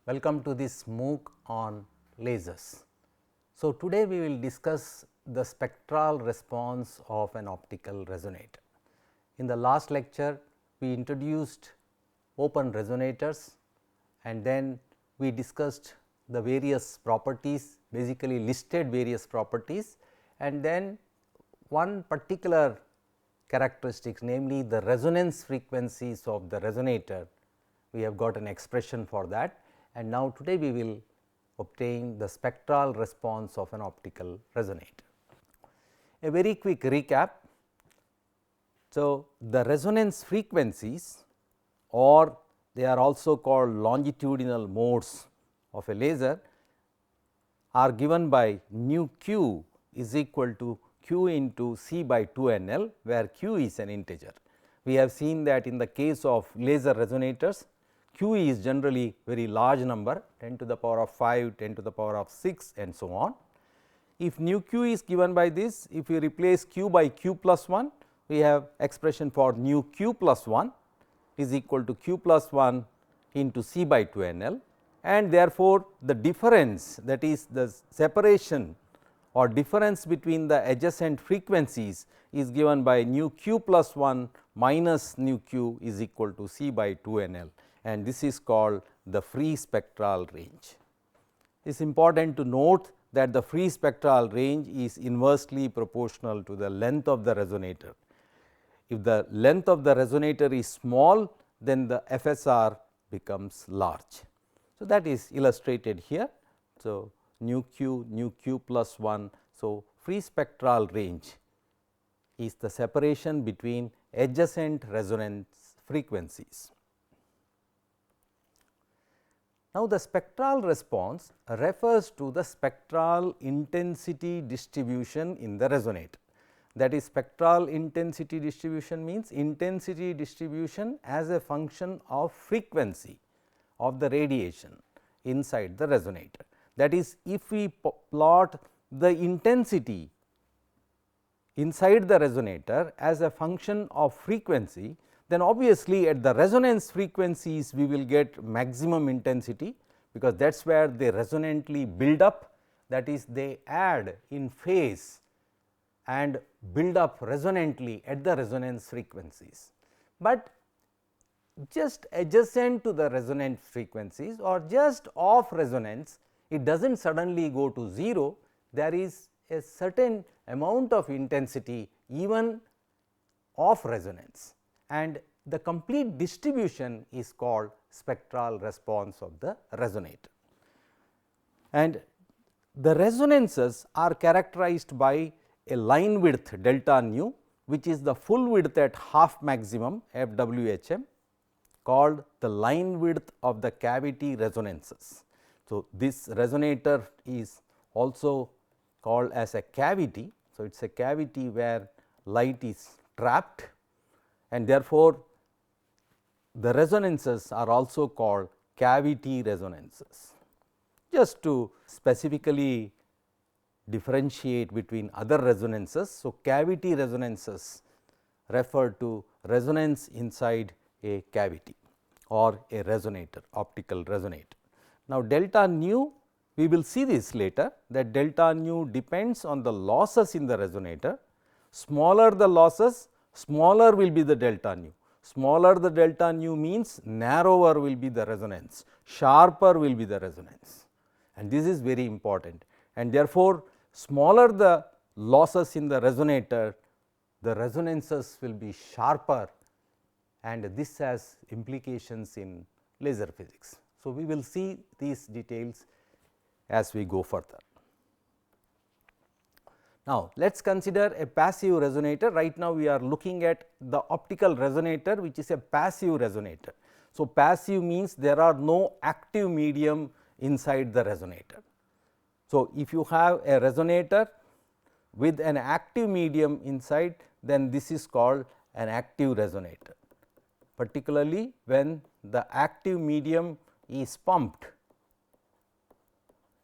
Welcome to this MOOC on lasers. So, today we will discuss the spectral response of an optical resonator. In the last lecture, we introduced open resonators and then we discussed the various properties, basically listed various properties, and then one particular characteristics, namely the resonance frequencies of the resonator. We have got an expression for that, and now today we will obtain the spectral response of an optical resonator. A very quick recap. So, the resonance frequencies, or they are also called longitudinal modes of a laser, are given by nu q is equal to q into c by 2 n l, where q is an integer. We have seen that in the case of laser resonators, q is generally very large number, 10 to the power of 5, 10 to the power of 6 and so on. If nu q is given by this, if we replace q by q plus 1, we have expression for nu q plus 1 is equal to q plus 1 into c by 2 n l, and therefore, the difference, that is the separation or difference between the adjacent frequencies is given by nu q plus 1 minus nu q is equal to c by 2 n l, and this is called the free spectral range. It is important to note that the free spectral range is inversely proportional to the length of the resonator. If the length of the resonator is small, then the FSR becomes large. So, that is illustrated here. So, nu q plus 1. So, free spectral range is the separation between adjacent resonance frequencies. Now, the spectral response refers to the spectral intensity distribution in the resonator. That is, spectral intensity distribution means intensity distribution as a function of frequency of the radiation inside the resonator. That is, if we plot the intensity inside the resonator as a function of frequency, then obviously at the resonance frequencies we will get maximum intensity, because that is where they resonantly build up, that is they add in phase and build up resonantly at the resonance frequencies. But just adjacent to the resonant frequencies or just off resonance, it does not suddenly go to 0, there is a certain amount of intensity even off resonance, and the complete distribution is called spectral response of the resonator. And the resonances are characterized by a line width delta nu, which is the full width at half maximum FWHM, called the line width of the cavity resonances. So, this resonator is also called as a cavity. So, it is a cavity where light is trapped, and therefore, the resonances are also called cavity resonances. Just to specifically differentiate between other resonances. So, cavity resonances refer to resonance inside a cavity or a resonator, optical resonator. Now, delta nu, we will see this later, that delta nu depends on the losses in the resonator. Smaller the losses, smaller will be the delta nu. Smaller the delta nu means narrower will be the resonance, sharper will be the resonance, and this is very important. And therefore, smaller the losses in the resonator, the resonances will be sharper, and this has implications in laser physics. So, we will see these details as we go further. Now, let us consider a passive resonator. Right now, we are looking at the optical resonator, which is a passive resonator. So, passive means there are no active medium inside the resonator. So, if you have a resonator with an active medium inside, then this is called an active resonator, particularly when the active medium is pumped.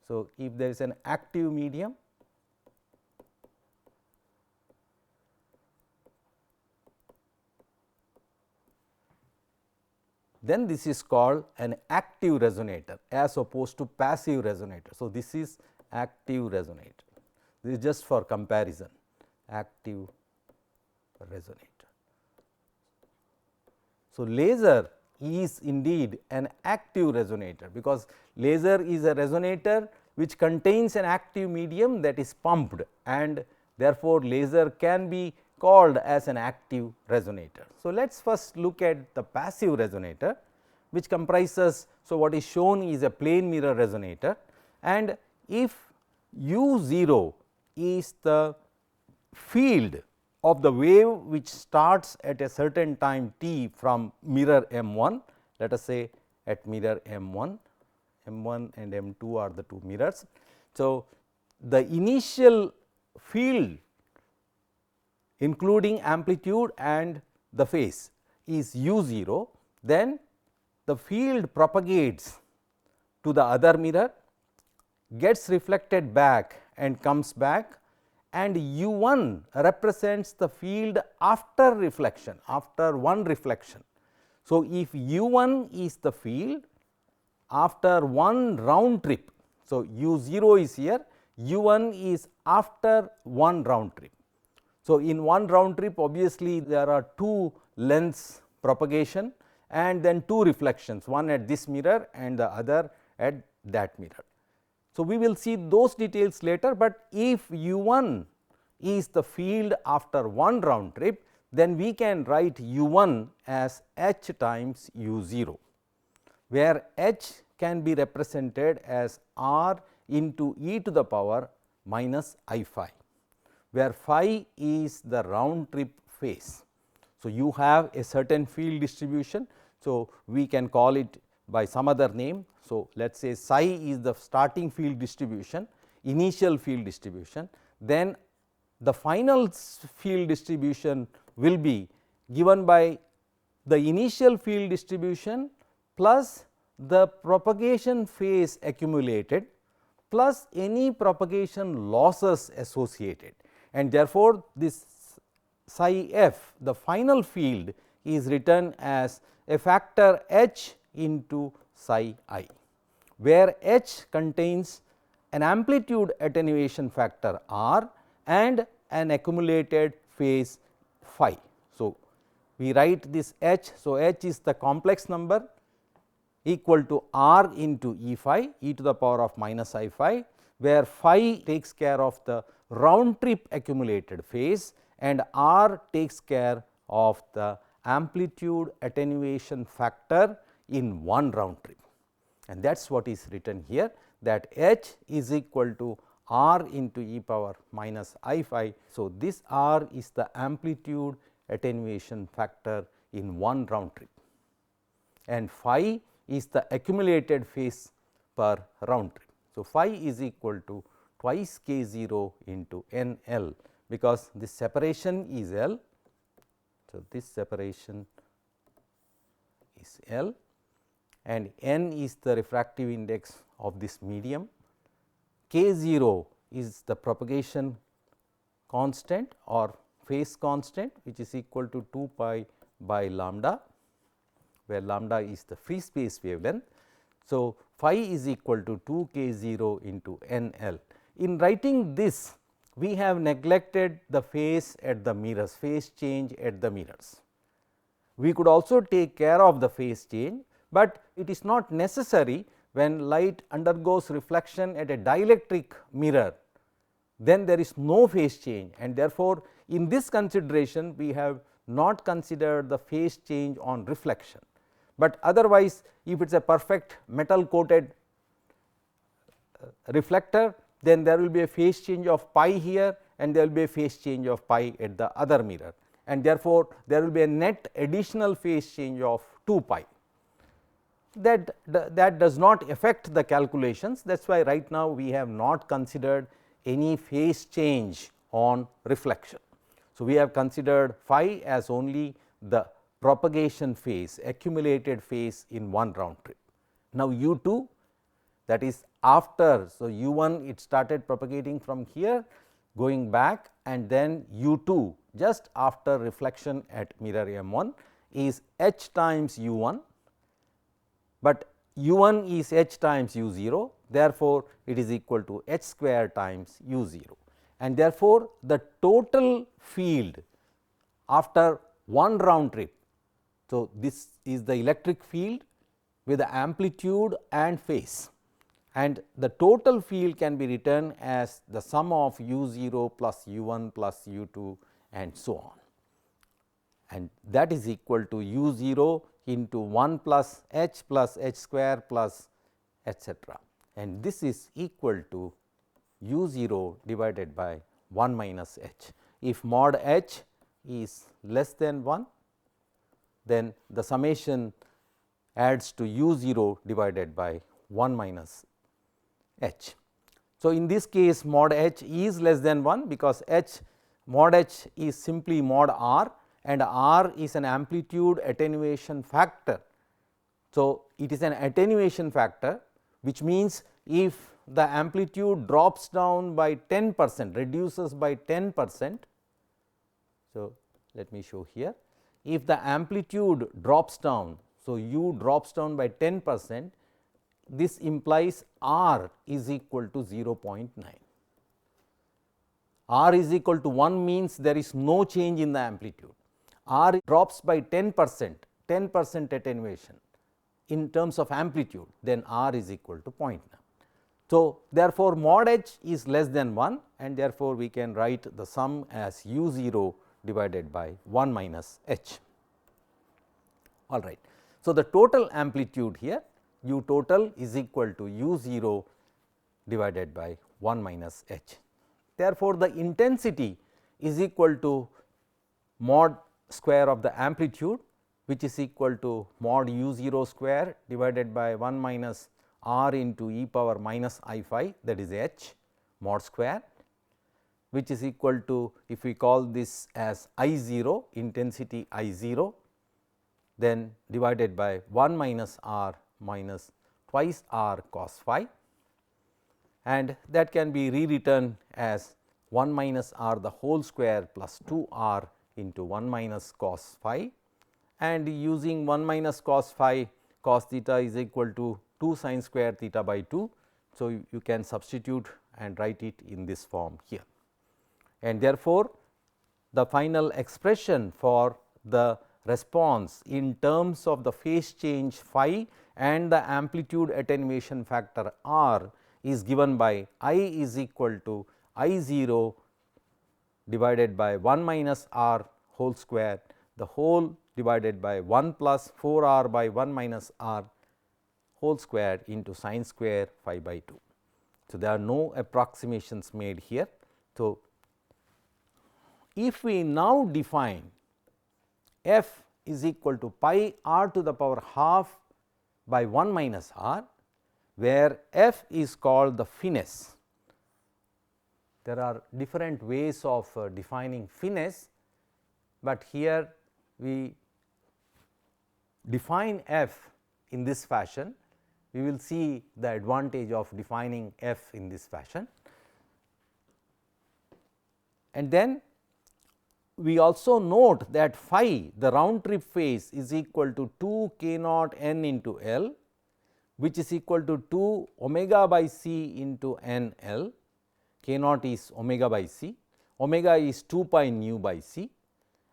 So, if there is an active medium, then this is called an active resonator as opposed to passive resonator. So, this is active resonator. This is just for comparison, active resonator. So, laser is indeed an active resonator, because laser is a resonator which contains an active medium that is pumped, and therefore, laser can be called as an active resonator. So, let us first look at the passive resonator, which comprises. So, what is shown is a plane mirror resonator, and if u 0 is the field of the wave which starts at a certain time t from mirror M1, let us say at mirror M1 and M2 are the two mirrors. So, the initial field including amplitude and the phase is u 0, then the field propagates to the other mirror, gets reflected back and comes back, and u 1 represents the field after reflection, after one reflection. So, if u 1 is the field after one round trip, so u 0 is here, u 1 is after one round trip. So, in one round trip obviously there are two lengths propagation and then two reflections, one at this mirror and the other at that mirror. So, we will see those details later, but if u 1 is the field after one round trip, then we can write u 1 as h times u 0, where h can be represented as r into e to the power minus I phi, where phi is the round trip phase. So, you have a certain field distribution. So, we can call it by some other name. So, let us say psi is the starting field distribution, initial field distribution, then the final field distribution will be given by the initial field distribution plus the propagation phase accumulated plus any propagation losses associated, and therefore, this psi f, the final field, is written as a factor h into psi I, where h contains an amplitude attenuation factor r and an accumulated phase phi. So, we write this h. So, h is the complex number equal to r into E phi, e to the power of minus I phi, where phi takes care of the round trip accumulated phase and r takes care of the amplitude attenuation factor in one round trip, and that is what is written here, that h is equal to r into e power minus I phi. So, this r is the amplitude attenuation factor in one round trip, and phi is the accumulated phase per round trip. So, phi is equal to twice k 0 into n L, because this separation is L. So, this separation is L and n is the refractive index of this medium, k 0 is the propagation constant or phase constant, which is equal to 2 pi by lambda, where lambda is the free space wavelength. So, phi is equal to 2 k 0 into n L. In writing this, we have neglected the phase at the mirrors, phase change at the mirrors. We could also take care of the phase change, but it is not necessary when light undergoes reflection at a dielectric mirror, then there is no phase change, and therefore, in this consideration we have not considered the phase change on reflection, but otherwise if it is a perfect metal coated reflector, then there will be a phase change of pi here and there will be a phase change of pi at the other mirror, and therefore, there will be a net additional phase change of 2 pi. That does not affect the calculations, that is why right now we have not considered any phase change on reflection. So, we have considered phi as only the propagation phase, accumulated phase in one round trip. Now, u 2, that is after, so u 1 it started propagating from here going back, and then u 2 just after reflection at mirror M 1 is h times u 1, but u1 is h times u0, therefore, it is equal to h square times u0, and therefore, the total field after one round trip. So, this is the electric field with the amplitude and phase, and the total field can be written as the sum of u0 plus u1 plus u2 and so on, and that is equal to u0 into 1 plus h square plus etcetera, and this is equal to u0 divided by 1 minus h. If mod h is less than 1, then the summation adds to u0 divided by 1 minus h. So, in this case mod h is less than 1, because mod h is simply mod r, and r is an amplitude attenuation factor. So, it is an attenuation factor, which means if the amplitude drops down by 10%, reduces by 10%. So, let me show here, if the amplitude drops down, so u drops down by 10%, this implies r is equal to 0.9. R is equal to 1 means there is no change in the amplitude. R drops by 10%, 10% attenuation in terms of amplitude, then r is equal to 0.9. So, therefore, mod h is less than 1, and therefore, we can write the sum as u0 divided by 1 minus h. All right. So, the total amplitude here u total is equal to u0 divided by 1 minus h. Therefore, the intensity is equal to mod square of the amplitude, which is equal to mod u0 square divided by 1 minus r into e power minus I phi, that is h mod square, which is equal to, if we call this as I0, intensity I0, then divided by 1 minus r minus twice r cos phi, and that can be rewritten as 1 minus r the whole square plus 2 r into 1 minus cos phi, and using 1 minus cos phi, cos theta is equal to 2 sin square theta by 2. So, you can substitute and write it in this form here, and therefore, the final expression for the response in terms of the phase change phi and the amplitude attenuation factor r is given by I is equal to I0 divided by 1 minus r whole square, the whole divided by 1 plus 4 r by 1 minus r whole square into sin square phi by 2. So, there are no approximations made here. So, if we now define f is equal to pi r to the power half by 1 minus r, where f is called the finesse. There are different ways of defining finesse, but here we define f in this fashion. We will see the advantage of defining f in this fashion, and then we also note that phi, the round trip phase, is equal to 2 k naught n into L, which is equal to 2 omega by c into n L. K naught is omega by c, omega is 2 pi nu by c,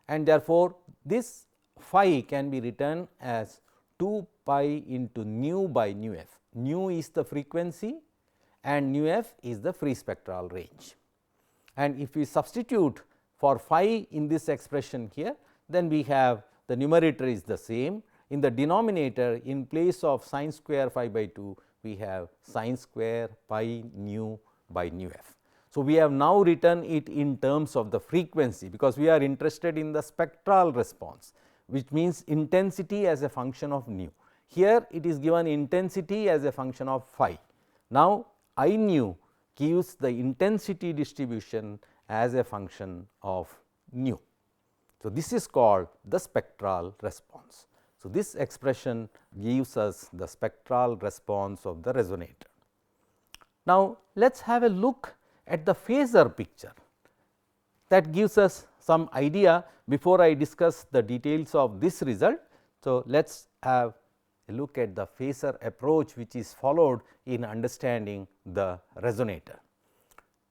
and therefore, this phi can be written as 2 pi into nu by nu f. Nu is the frequency and nu f is the free spectral range. And if we substitute for phi in this expression here, then we have the numerator is the same. In the denominator, in place of sin square phi by 2, we have sin square pi nu by nu f. So, we have now written it in terms of the frequency, because we are interested in the spectral response, which means intensity as a function of nu. Here it is given intensity as a function of phi. Now, I nu gives the intensity distribution as a function of nu. So, this is called the spectral response. So, this expression gives us the spectral response of the resonator. Now, let us have a look at the phasor picture. That gives us some idea before I discuss the details of this result. So, let us have look at the phasor approach which is followed in understanding the resonator.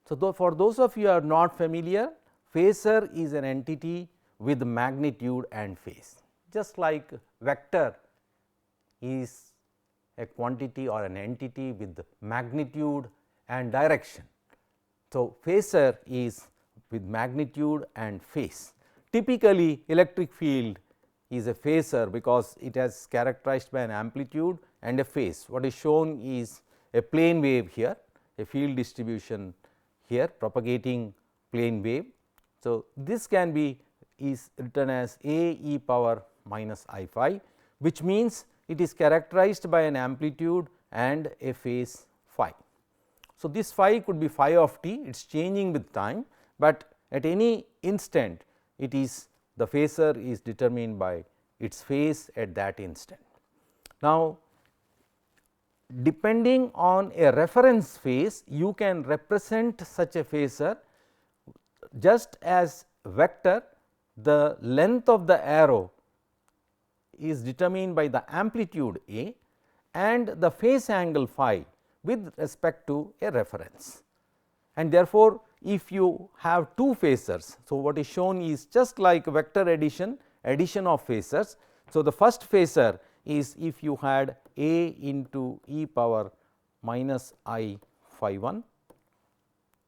So, for those of you who are not familiar, phasor is an entity with magnitude and phase, just like vector is a quantity or an entity with magnitude and direction. So, phasor is with magnitude and phase. Typically, electric field is a phasor because it is characterized by an amplitude and a phase. What is shown is a plane wave here, a field distribution here propagating plane wave. So, this can be is written as A e power minus I phi, which means it is characterized by an amplitude and a phase phi. So, this phi could be phi of t, it is changing with time, but at any instant it is the phasor is determined by its phase at that instant. Now, depending on a reference phase, you can represent such a phasor just as vector. The length of the arrow is determined by the amplitude A and the phase angle phi with respect to a reference. And therefore, if you have two phasors, so what is shown is just like vector addition of phasors. So, the first phasor is if you had A into e power minus I phi 1,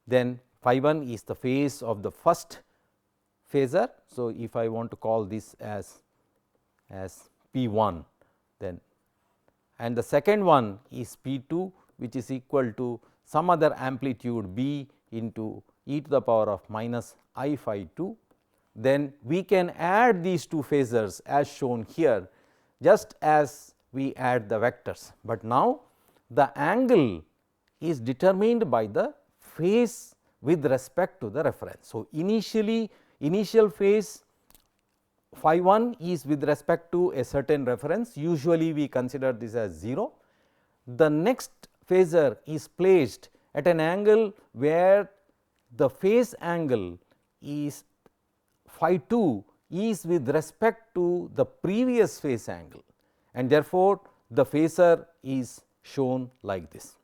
then phi 1 is the phase of the first phasor. So, if I want to call this as P 1, then and the second one is P 2, which is equal to some other amplitude B into e to the power of minus I phi 2. Then we can add these two phasors as shown here, just as we add the vectors, but now the angle is determined by the phase with respect to the reference. So, initial phase phi 1 is with respect to a certain reference, usually we consider this as 0. The next phasor is placed at an angle where the phase angle is phi 2 is with respect to the previous phase angle, and therefore, the phasor is shown like this,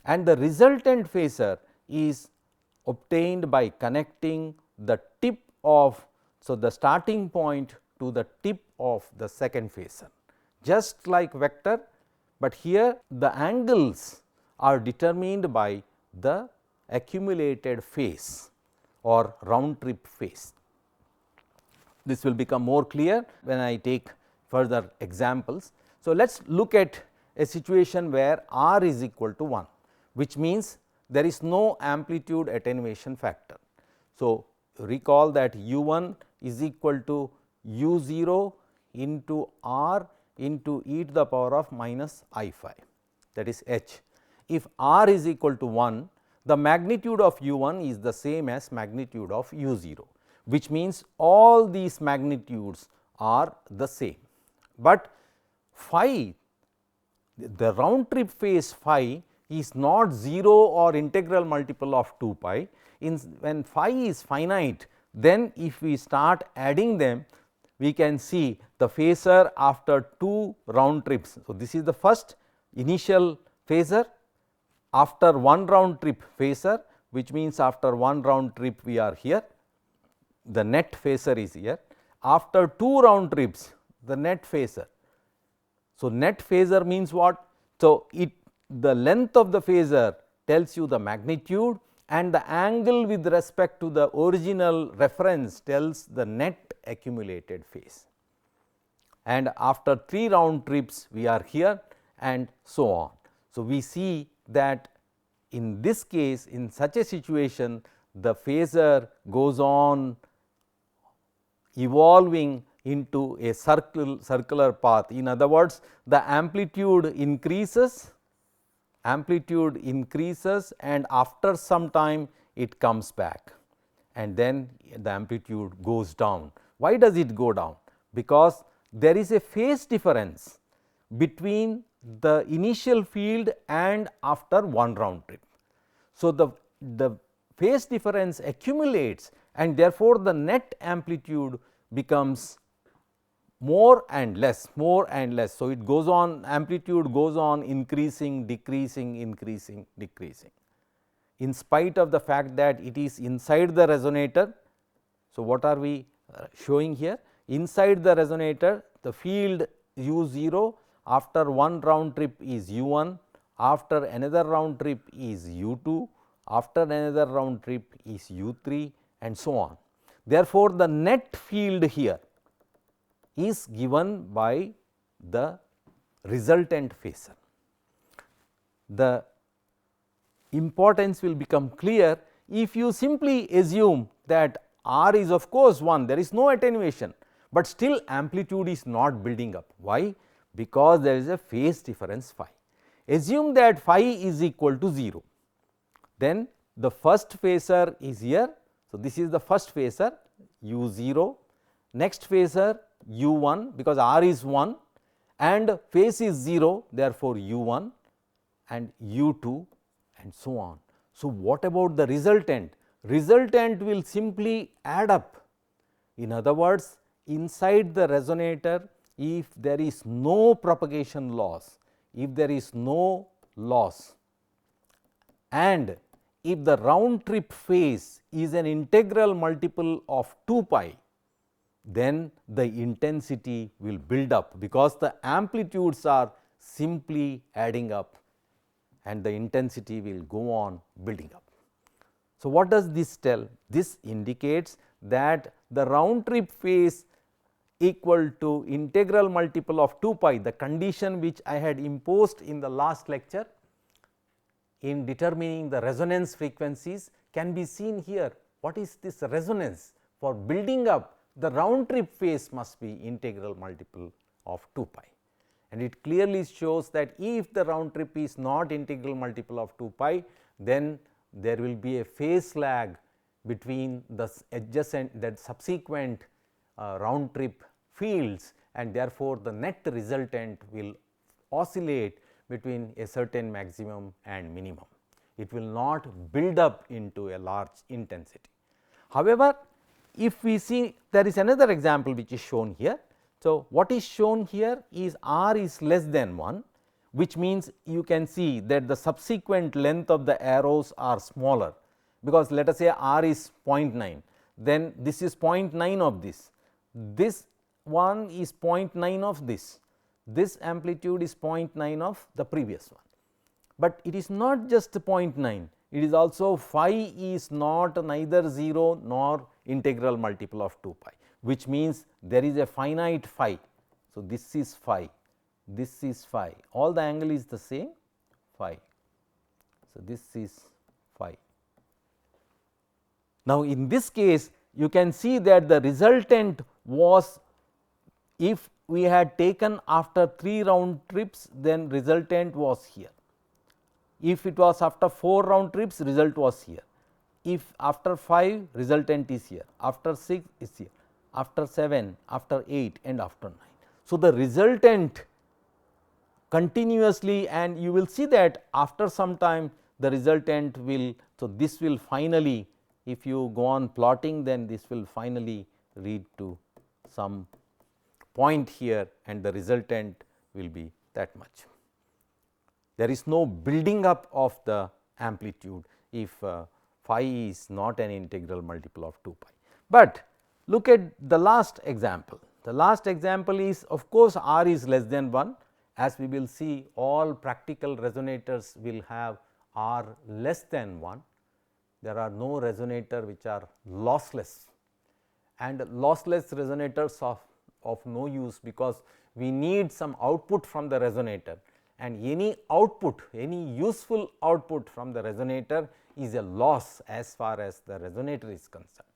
and the resultant phasor is obtained by connecting the tip of. So, the starting point to the tip of the second phasor, just like vector, but here the angles are determined by the accumulated phase or round trip phase. This will become more clear when I take further examples. So, let us look at a situation where r is equal to 1, which means there is no amplitude attenuation factor. So, recall that u 1 is equal to u 0 into r into e to the power of minus I phi, that is h. If r is equal to 1, the magnitude of u 1 is the same as magnitude of u 0, which means all these magnitudes are the same, but phi, the round trip phase phi is not 0 or integral multiple of 2 pi. When phi is finite, then if we start adding them, we can see the phasor after 2 round trips. So, this is the first initial phasor after 1 round trip phasor, which means after 1 round trip we are here, the net phasor is here. After 2 round trips, the net phasor. So, net phasor means what? So, the length of the phasor tells you the magnitude, and the angle with respect to the original reference tells the net accumulated phase. And after 3 round trips we are here, and so on. So, we see that in this case, in such a situation, the phasor goes on evolving into a circular path. In other words, the amplitude increases and after some time it comes back, and then the amplitude goes down. Why does it go down? Because there is a phase difference between the initial field and after 1 round trip. So, the phase difference accumulates, and therefore, the net amplitude becomes more and less, more and less. So, it goes on, amplitude goes on increasing, decreasing, increasing, decreasing, in spite of the fact that it is inside the resonator. So, what are we showing here? Inside the resonator, the field u 0 after one round trip is u 1, after another round trip is u 2, after another round trip is u 3, and so on. Therefore, the net field here is given by the resultant phasor. The importance will become clear if you simply assume that r is of course 1, there is no attenuation, but still amplitude is not building up. Why? Because there is a phase difference phi. Assume that phi is equal to 0, then the first phasor is here. So, this is the first phasor u 0, next phasor u 1 because r is 1 and phase is 0, therefore, u 1 and u 2 and so on. So, what about the resultant? Resultant will simply add up. In other words, inside the resonator, if there is no propagation loss, if there is no loss, and if the round trip phase is an integral multiple of 2 pi, then the intensity will build up, because the amplitudes are simply adding up and the intensity will go on building up. So, what does this tell? This indicates that the round trip phase equal to integral multiple of 2 pi, the condition which I had imposed in the last lecture in determining the resonance frequencies, can be seen here. What is this resonance? For building up, the round trip phase must be integral multiple of 2 pi, and it clearly shows that if the round trip is not integral multiple of 2 pi, then there will be a phase lag between the adjacent, that subsequent round trip fields, and therefore, the net resultant will oscillate between a certain maximum and minimum. It will not build up into a large intensity. However, if we see, there is another example which is shown here. So, what is shown here is r is less than 1, which means you can see that the subsequent length of the arrows are smaller, because let us say r is 0.9, then this is 0.9 of this one is 0.9 of this amplitude is 0.9 of the previous one. But it is not just 0.9, it is also phi is not neither 0 nor integral multiple of 2 pi, which means there is a finite phi. So, this is phi, this is phi, all the angle is the same phi. So, this is phi. Now, in this case you can see that the resultant was, if we had taken after 3 round trips, then resultant was here. If it was after 4 round trips, result was here. If after 5, resultant is here, after 6 is here, after 7, after 8 and after 9. So, the resultant continuously, and you will see that after some time the resultant will, so this will finally, if you go on plotting, then this will finally lead to some point here and the resultant will be that much. There is no building up of the amplitude if phi is not an integral multiple of 2 pi. But look at the last example. The last example is, of course, r is less than 1, as we will see all practical resonators will have r less than 1. There are no resonator which are lossless, and lossless resonators of no use, because we need some output from the resonator, and any output, any useful output from the resonator is a loss as far as the resonator is concerned,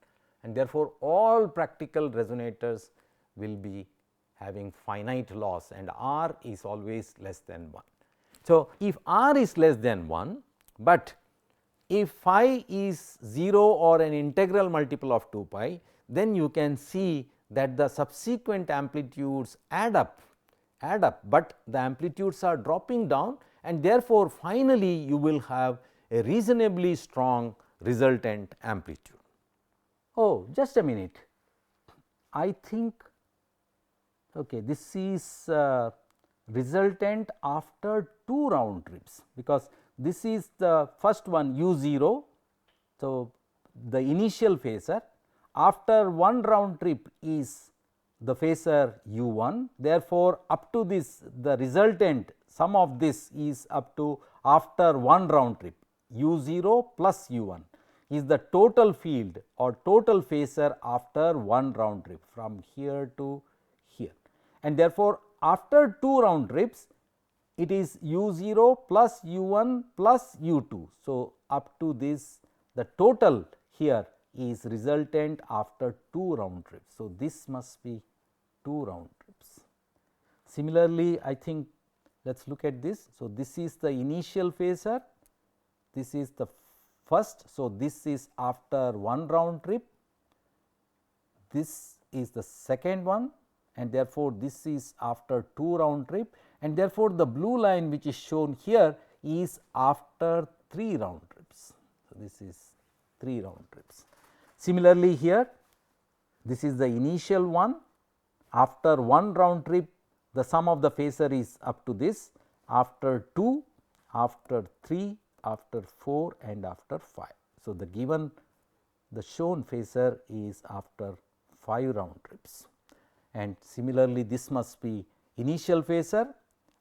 and therefore, all practical resonators will be having finite loss, and r is always less than 1. So, if r is less than 1, but if phi is 0 or an integral multiple of 2 pi, then you can see that the subsequent amplitudes add up, but the amplitudes are dropping down, and therefore, finally, you will have a reasonably strong resultant amplitude. Oh, just a minute, I think Okay, this is resultant after 2 round trips, because this is the first one u 0. So, the initial phasor, after one round trip is the phasor u 1. Therefore, up to this the resultant sum of this is up to after one round trip u 0 plus u 1 is the total field or total phasor after one round trip from here to here, and therefore, after 2 round trips it is u 0 plus u 1 plus u 2. So, up to this the total here is resultant after 2 round trips. So, this must be 2 round trips. Similarly, I think let us look at this. So, this is the initial phasor, this is the first. So, this is after one round trip, this is the second one, and therefore, this is after 2 round trip, and therefore, the blue line which is shown here is after 3 round trips. So, this is 3 round trips. Similarly, here this is the initial one, after one round trip the sum of the phasor is up to this, after 2, after 3, after 4 and after 5. So, the given the shown phasor is after 5 round trips, and similarly this must be initial phasor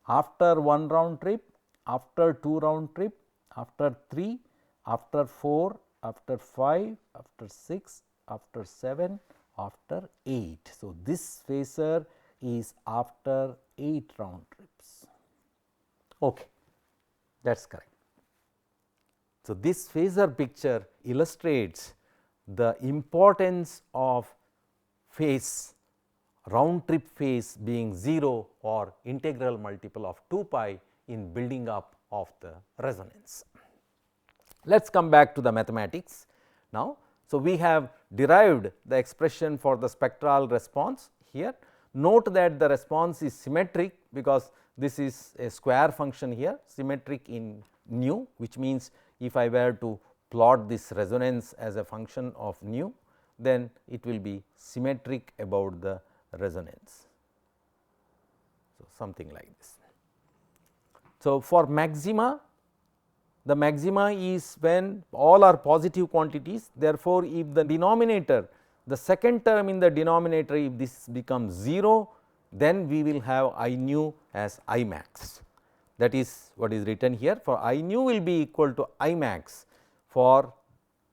after one round trip, after 2 round trip, after 3, after 4, after 5, after 6, after 7, after 8. So, this phasor is after 8 round trips. Okay, that is correct. So, this phasor picture illustrates the importance of phase round trip phase being 0 or integral multiple of 2 pi in building up of the resonance. Let us come back to the mathematics now. So, we have derived the expression for the spectral response here. Note that the response is symmetric, because this is a square function here, symmetric in nu, which means if I were to plot this resonance as a function of nu, then it will be symmetric about the resonance. So, something like this. So, for maxima, the maxima is when all are positive quantities. Therefore, if the denominator, the second term in the denominator, if this becomes 0, then we will have I nu as I max. That is what is written here, for I nu will be equal to I max for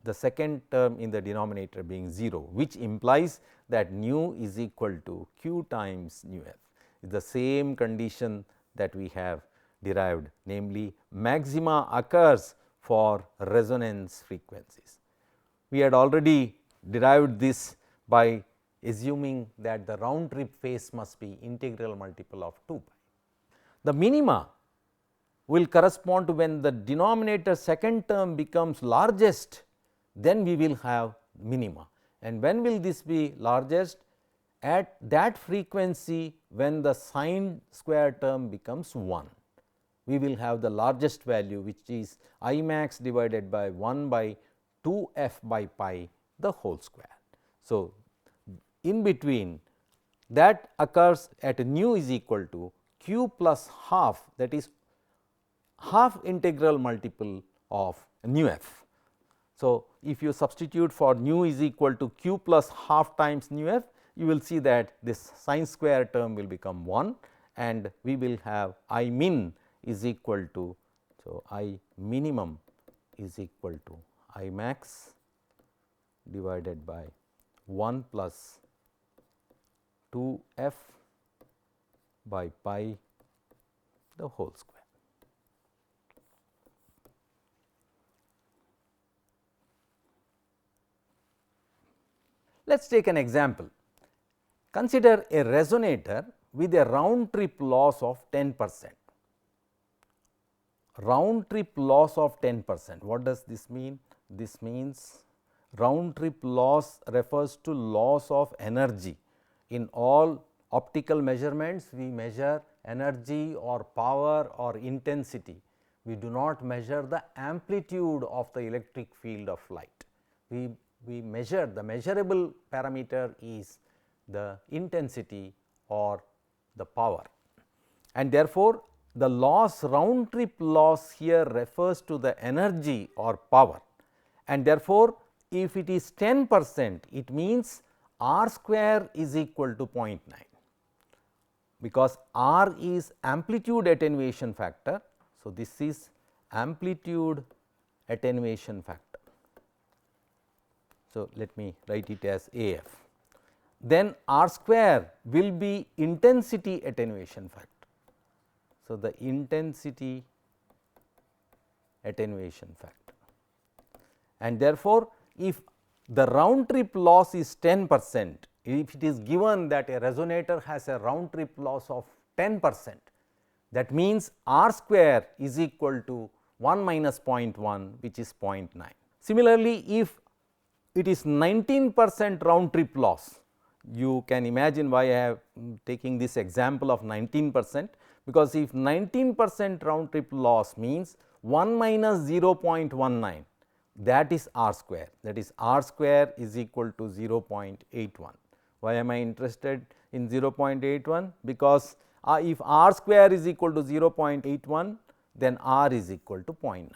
the second term in the denominator being 0, which implies that nu is equal to q times nu f. It is the same condition that we have derived, namely maxima occurs for resonance frequencies. We had already derived this by assuming that the round trip phase must be integral multiple of 2 pi. The minima will correspond to when the denominator second term becomes largest, then we will have minima. And when will this be largest? At that frequency when the sine square term becomes 1. We will have the largest value, which is I max divided by 1 by 2 f by pi the whole square. So, in between that occurs at nu is equal to q plus half, that is half integral multiple of nu f. So, if you substitute for nu is equal to q plus half times nu f, you will see that this sine square term will become 1, and we will have I min is equal to, so I minimum is equal to I max divided by 1 plus 2 f by pi the whole square. Let us take an example. Consider a resonator with a round trip loss of 10%. Round trip loss of 10%. What does this mean? This means round trip loss refers to loss of energy. In all optical measurements, we measure energy or power or intensity. We do not measure the amplitude of the electric field of light. We measure, the measurable parameter is the intensity or the power, and therefore, the loss round trip loss here refers to the energy or power, and therefore, if it is 10%, it means R square is equal to 0.9, because R is amplitude attenuation factor. So, this is amplitude attenuation factor. So, let me write it as AF. Then R square will be intensity attenuation factor. So, the intensity attenuation factor, and therefore, if the round trip loss is 10%, if it is given that a resonator has a round trip loss of 10%, that means R square is equal to 1 minus 0.1, which is 0.9. Similarly, if it is 19% round trip loss, you can imagine why I have taking this example of 19%, because if 19% round trip loss means 1 minus 0.19, that is R square, that is R square is equal to 0.81. Why am I interested in 0.81? Because if R square is equal to 0.81, then R is equal to 0.9.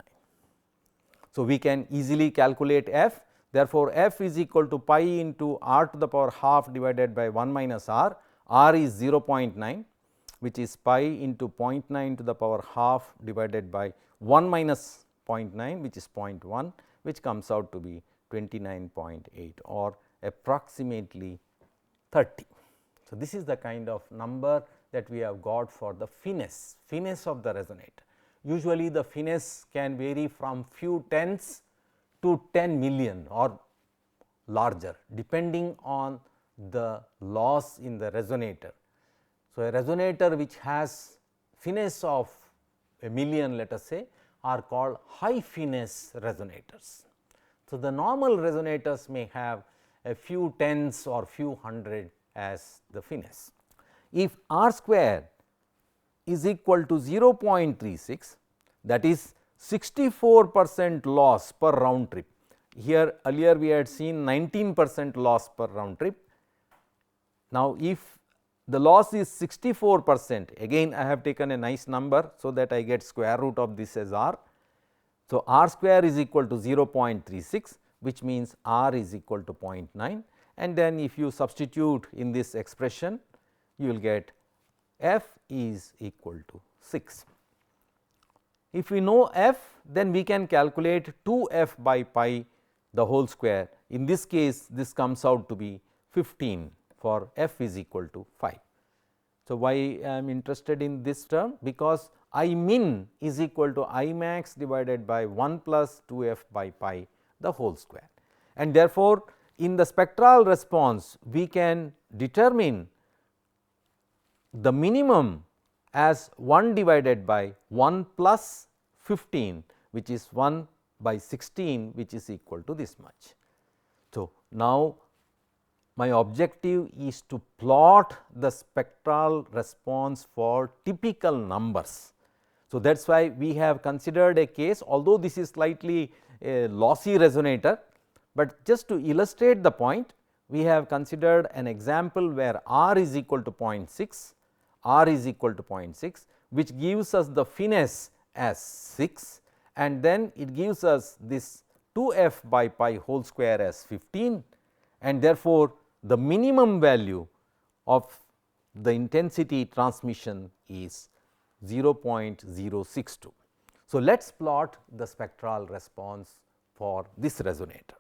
So, we can easily calculate F. Therefore, F is equal to pi into R to the power half divided by 1 minus R. R is 0.9, which is pi into 0.9 to the power half divided by 1 minus 0.9, which is 0.1, which comes out to be 29.8 or approximately 30. So, this is the kind of number that we have got for the finesse of the resonator. Usually, the finesse can vary from few tenths to 10 million or larger, depending on the loss in the resonator. So, a resonator which has finesse of a million, let us say, are called high finesse resonators. So, the normal resonators may have a few tens or few hundred as the finesse. If R square is equal to 0.36, that is 64% loss per round trip. Here earlier we had seen 19% loss per round trip. Now, if the loss is 64%, again I have taken a nice number, so that I get square root of this as R. So, R square is equal to 0.36, which means R is equal to 0.9, and then if you substitute in this expression, you will get F is equal to 6. If we know F, then we can calculate 2 F by pi the whole square. In this case, this comes out to be 15 for F is equal to 5. So, why I am interested in this term? Because I min is equal to I max divided by 1 plus 2 F by pi the whole square, and therefore, in the spectral response we can determine the minimum as 1 divided by 1 plus 15, which is 1 by 16, which is equal to this much. So, now my objective is to plot the spectral response for typical numbers. So, that is why we have considered a case, although this is slightly a lossy resonator, but just to illustrate the point, we have considered an example where R is equal to 0.6, R is equal to 0.6, which gives us the finesse as 6, and then it gives us this 2 F by pi whole square as 15, and therefore, the minimum value of the intensity transmission is 0.062. So, let us plot the spectral response for this resonator.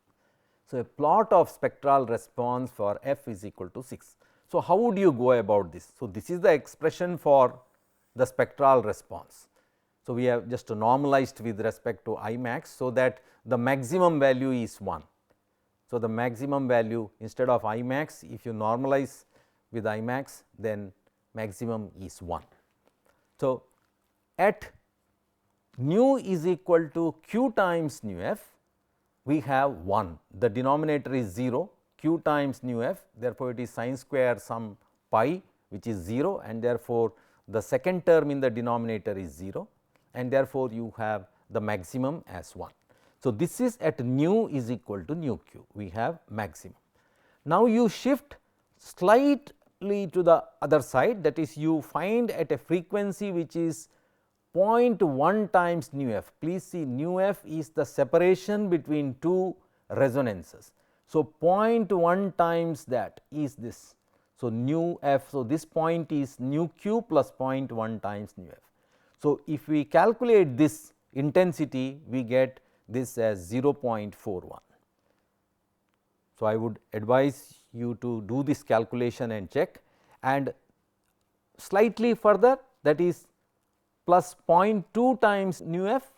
So, a plot of spectral response for F is equal to 6. So, how would you go about this? So, this is the expression for the spectral response. So, we have just normalized with respect to I max, so that the maximum value is 1. So, the maximum value instead of I max, if you normalize with I max, then maximum is 1. So, at nu is equal to q times nu f, we have 1, the denominator is 0, q times nu f, therefore, it is sin square some pi, which is 0, and therefore, the second term in the denominator is 0, and therefore, you have the maximum as 1. So, this is at nu is equal to nu q, we have maximum. Now, you shift slightly completely to the other side, that is you find at a frequency which is 0.1 times nu f. Please see, nu f is the separation between two resonances. So, 0.1 times that is this. So, nu f. So, this point is nu q plus 0.1 times nu f. So, if we calculate this intensity, we get this as 0.41. So, I would advise you to do this calculation and check, and slightly further, that is plus 0.2 times nu f,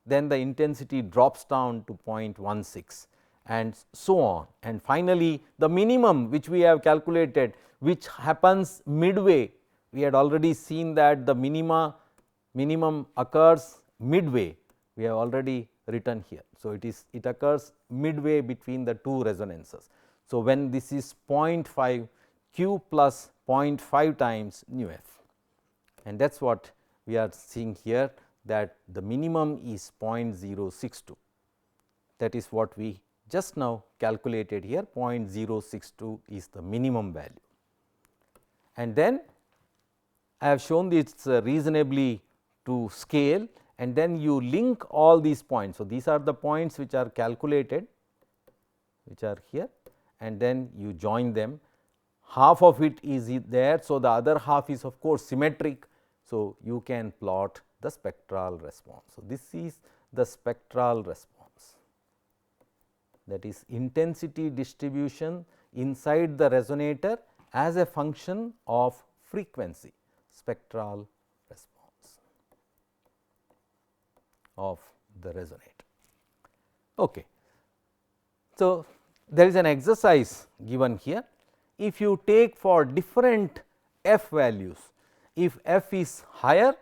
then the intensity drops down to 0.16 and so on. And finally, the minimum which we have calculated, which happens midway, we had already seen that the minimum occurs midway, we have already written here. So, it occurs midway between the two resonances. So, when this is 0.5 q plus 0.5 times nu f, and that is what we are seeing here, that the minimum is 0.062, that is what we just now calculated here. 0.062 is the minimum value, and then I have shown this reasonably to scale, and then you link all these points. So, these are the points which are calculated, which are here, and then you join them. Half of it is there. So, the other half is of course symmetric. So, you can plot the spectral response. So, this is the spectral response, that is intensity distribution inside the resonator as a function of frequency, spectral response of the resonator. Okay. So, there is an exercise given here. If you take for different f values, if f is higher,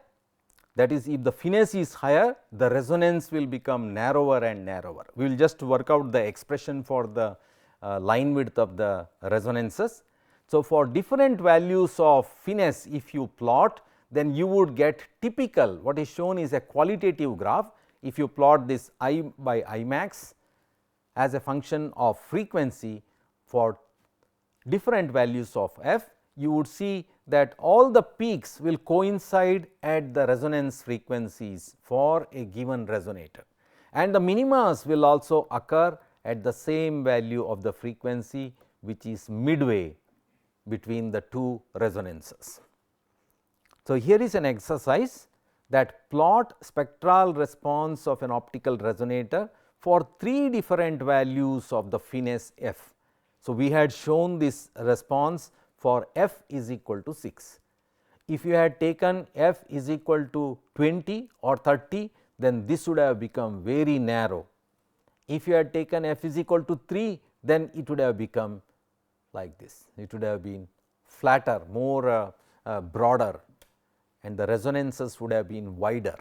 that is if the finesse is higher, the resonance will become narrower and narrower. We will just work out the expression for the line width of the resonances. So, for different values of finesse, if you plot, then you would get typical, what is shown is a qualitative graph. If you plot this I by I max as a function of frequency for different values of f, you would see that all the peaks will coincide at the resonance frequencies for a given resonator, and the minimas will also occur at the same value of the frequency, which is midway between the two resonances. So, here is an exercise that plot spectral response of an optical resonator for 3 different values of the finesse f. So, we had shown this response for f is equal to 6. If you had taken f is equal to 20 or 30, then this would have become very narrow. If you had taken f is equal to 3, then it would have become like this, it would have been flatter, more broader, and the resonances would have been wider,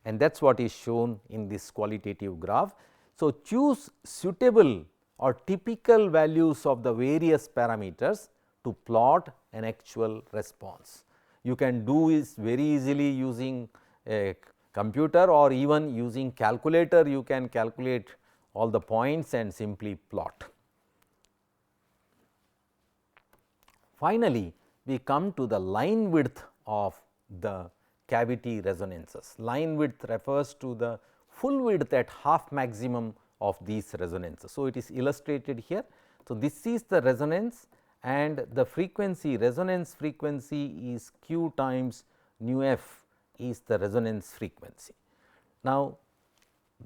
and that is what is shown in this qualitative graph. So, choose suitable or typical values of the various parameters to plot an actual response. You can do this very easily using a computer, or even using calculator you can calculate all the points and simply plot. Finally, we come to the line width of the cavity resonances. Line width refers to the full width at half maximum of these resonances. So, it is illustrated here. So, this is the resonance, and the frequency, resonance frequency is q times nu f is the resonance frequency. Now,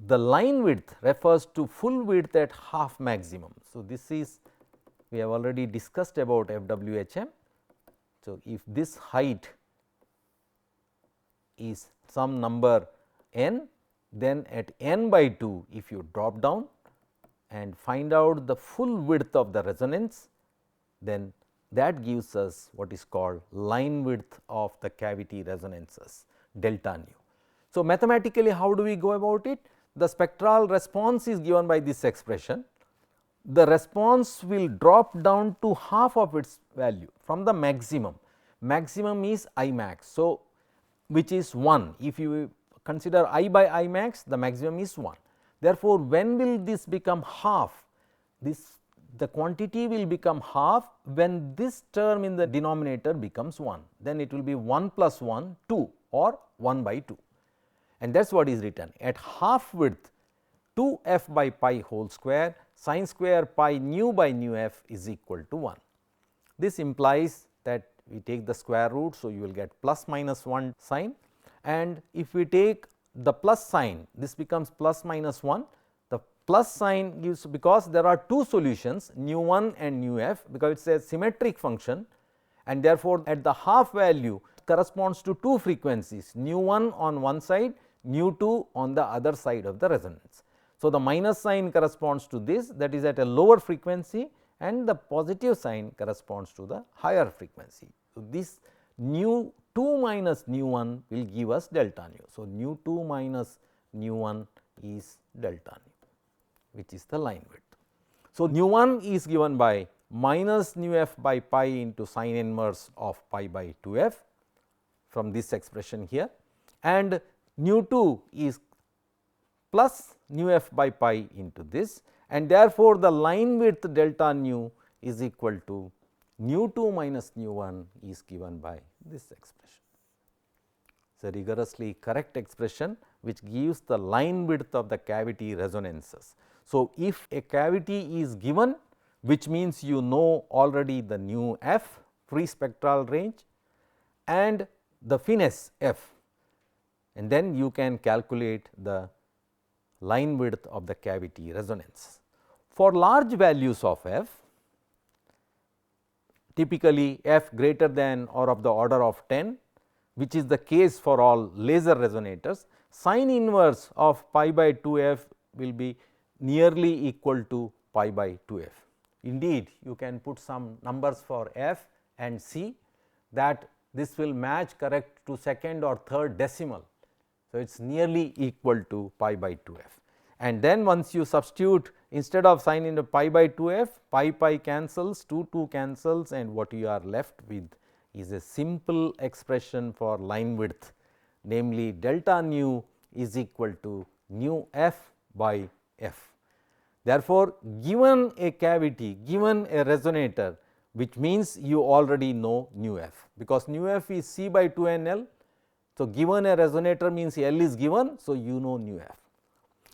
the line width refers to full width at half maximum. So, this is, we have already discussed about FWHM. So, if this height is some number n, then at n by 2, if you drop down and find out the full width of the resonance, then that gives us what is called line width of the cavity resonances, delta nu. So, mathematically how do we go about it? The spectral response is given by this expression. The response will drop down to half of its value from the maximum. Maximum is I max. So, which is 1. If you consider I by I max, the maximum is 1. Therefore, when will this become half? the quantity will become half when this term in the denominator becomes 1, then it will be 1 plus 1 2 or 1 by 2, and that is what is written at half width 2 f by pi whole square sin square pi nu by nu f is equal to 1. This implies that we take the square root. So, you will get plus minus 1 sign, and if we take the plus sign, this becomes plus minus 1. The plus sign gives, because there are two solutions nu 1 and nu f, because it is a symmetric function, and therefore, at the half value corresponds to two frequencies nu 1 on one side, nu 2 on the other side of the resonance. So, the minus sign corresponds to this, that is at a lower frequency, and the positive sign corresponds to the higher frequency. So, this nu 2 minus nu 1 will give us delta nu. So, nu 2 minus nu 1 is delta nu, which is the line width. So, nu 1 is given by minus nu f by pi into sin inverse of pi by 2 f from this expression here, and nu 2 is plus nu f by pi into this, and therefore, the line width delta nu is equal to nu 2 minus nu 1 is given by this expression. It is a rigorously correct expression which gives the line width of the cavity resonances. So, if a cavity is given, which means you know already the nu f free spectral range and the finesse f, and then you can calculate the line width of the cavity resonance. For large values of f, typically f greater than or of the order of 10, which is the case for all laser resonators, sin inverse of pi by 2 f will be nearly equal to pi by 2 f. Indeed, you can put some numbers for f and see that this will match correct to second or third decimal. So, it is nearly equal to pi by 2 f, and then once you substitute, instead of sin into pi by 2 f, pi cancels, 2 cancels, and what you are left with is a simple expression for line width, namely delta nu is equal to nu f by f. Therefore, given a cavity, given a resonator, which means you already know nu f, because nu f is C by 2 n L. So, given a resonator means L is given. So, you know nu f.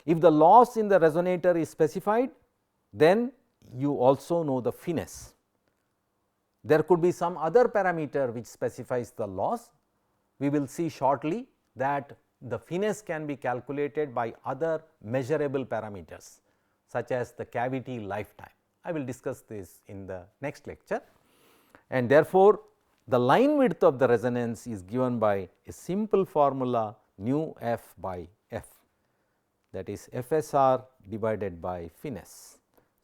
If the loss in the resonator is specified, then you also know the finesse. There could be some other parameter which specifies the loss. We will see shortly that the finesse can be calculated by other measurable parameters, such as the cavity lifetime. I will discuss this in the next lecture, and therefore, the line width of the resonance is given by a simple formula nu f by f, that is FSR divided by finesse.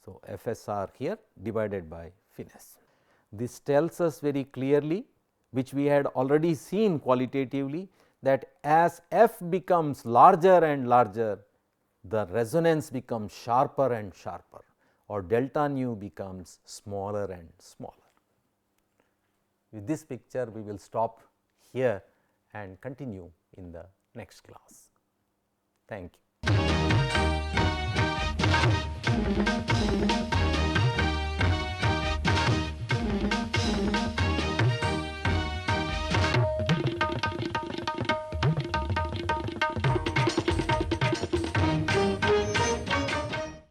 So, FSR here divided by finesse. This tells us very clearly, which we had already seen qualitatively, that as f becomes larger and larger, the resonance becomes sharper and sharper, or delta nu becomes smaller and smaller. With this picture, we will stop here and continue in the next class. Thank you.